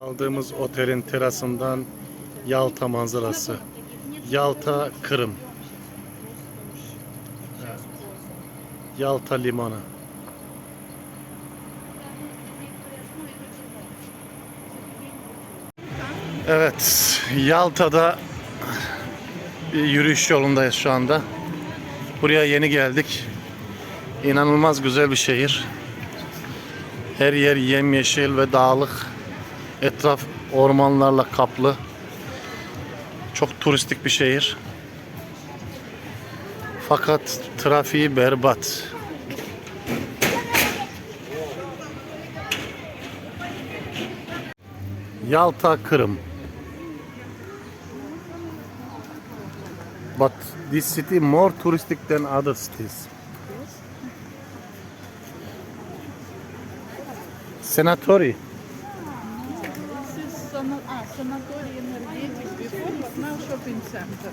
Aldığımız otelin terasından Yalta manzarası. Yalta Kırım. Evet. Yalta limanı. Evet, Yalta'da bir yürüyüş yolundayız şu anda. Buraya yeni geldik. İnanılmaz güzel bir şehir. Her yer yemyeşil ve dağlık. Etraf ormanlarla kaplı. Çok turistik bir şehir. Fakat trafiği berbat. Yalta Kırım. But this city more touristic than other cities. Senatori. This is Sanatorium Energetic before, but now shopping center.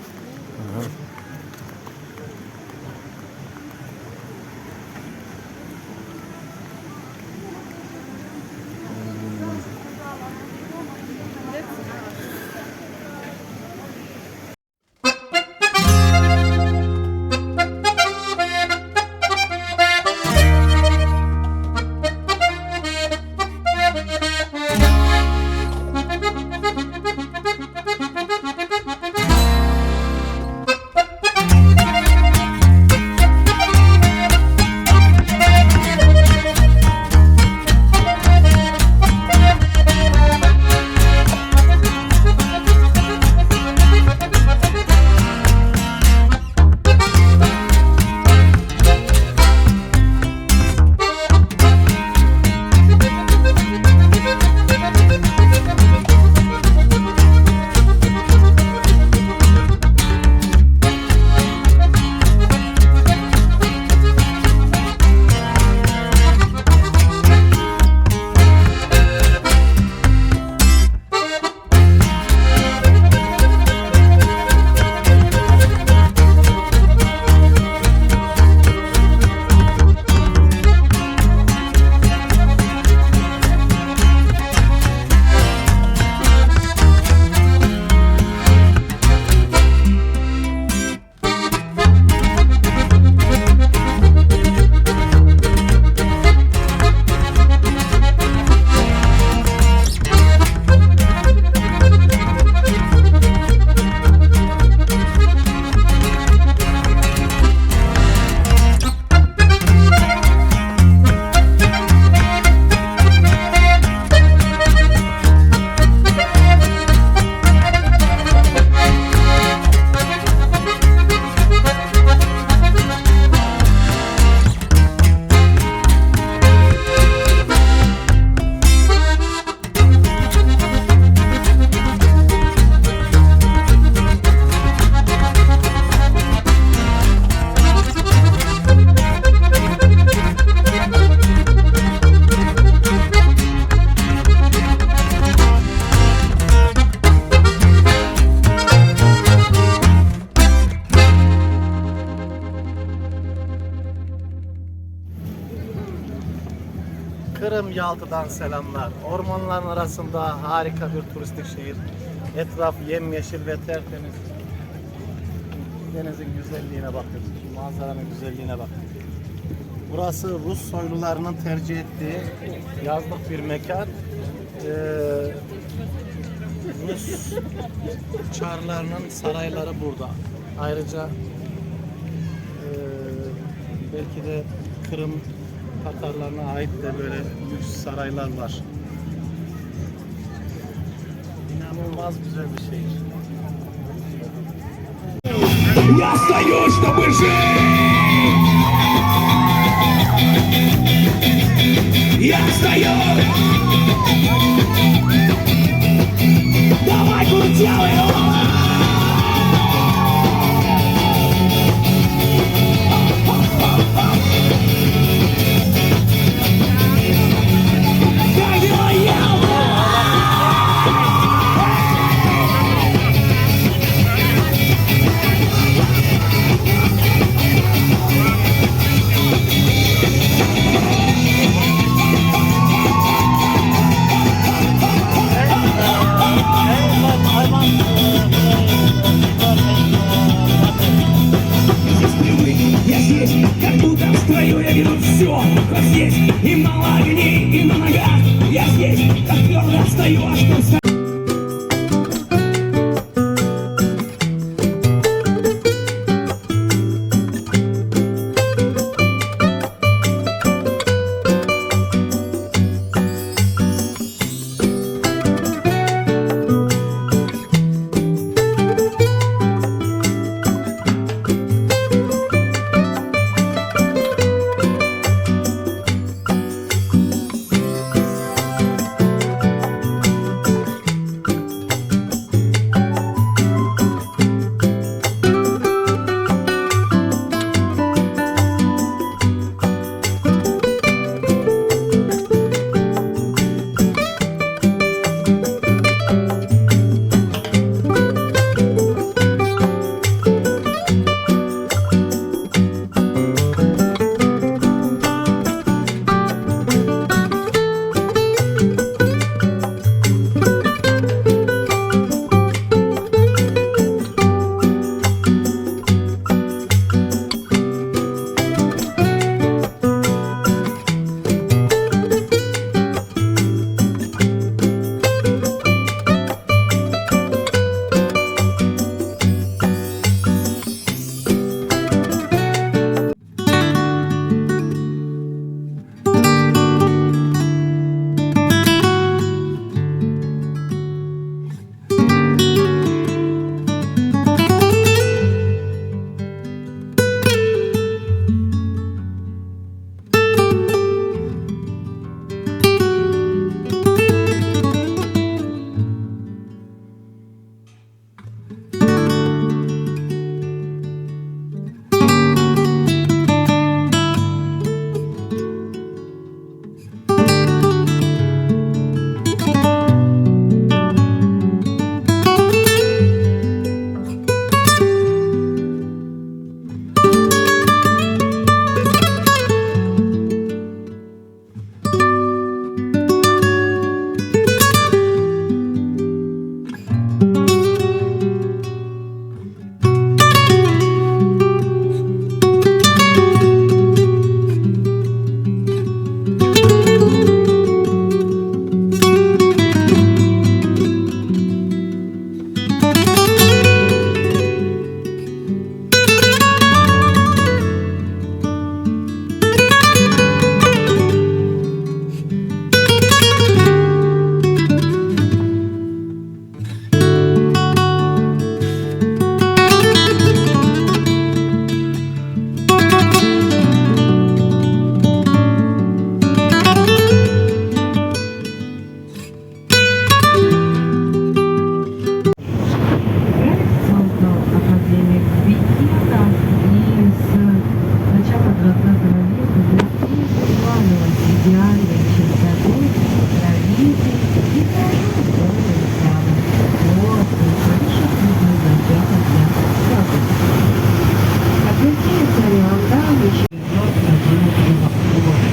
Kırım Yalta'dan selamlar. Ormanların arasında harika bir turistik şehir. Etraf yemyeşil ve tertemiz. Denizin güzelliğine bakın. Manzaranın güzelliğine bakın. Burası Rus soylularının tercih ettiği yazlık bir mekan. Rus çarlarının sarayları burada. Ayrıca belki de Kırım Tatarlarına ait de böyle lüks saraylar var. İnanılmaz güzel bir şehir. Я стою, чтобы жить! Я стою! Давай, куртелый! стою, что с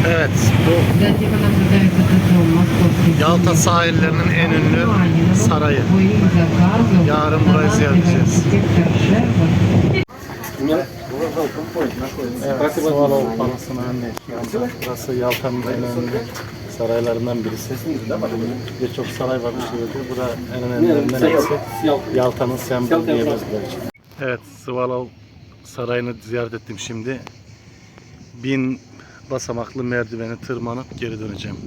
Evet, bu Yalta sahillerinin en ünlü sarayı. Yarın burayı ziyaret edeceğiz. Evet, Sıvalov Palası'nın önünde. Burası Yalta'nın en önemli saraylarından birisi. Birçok saray var bu şehirde. Bu da en önemlilerinden birisi. Yalta'nın sembolü diyebiliriz belki. Evet, Sıvalov Sarayı'nı ziyaret ettim şimdi. 1000 basamaklı merdiveni tırmanıp geri döneceğim.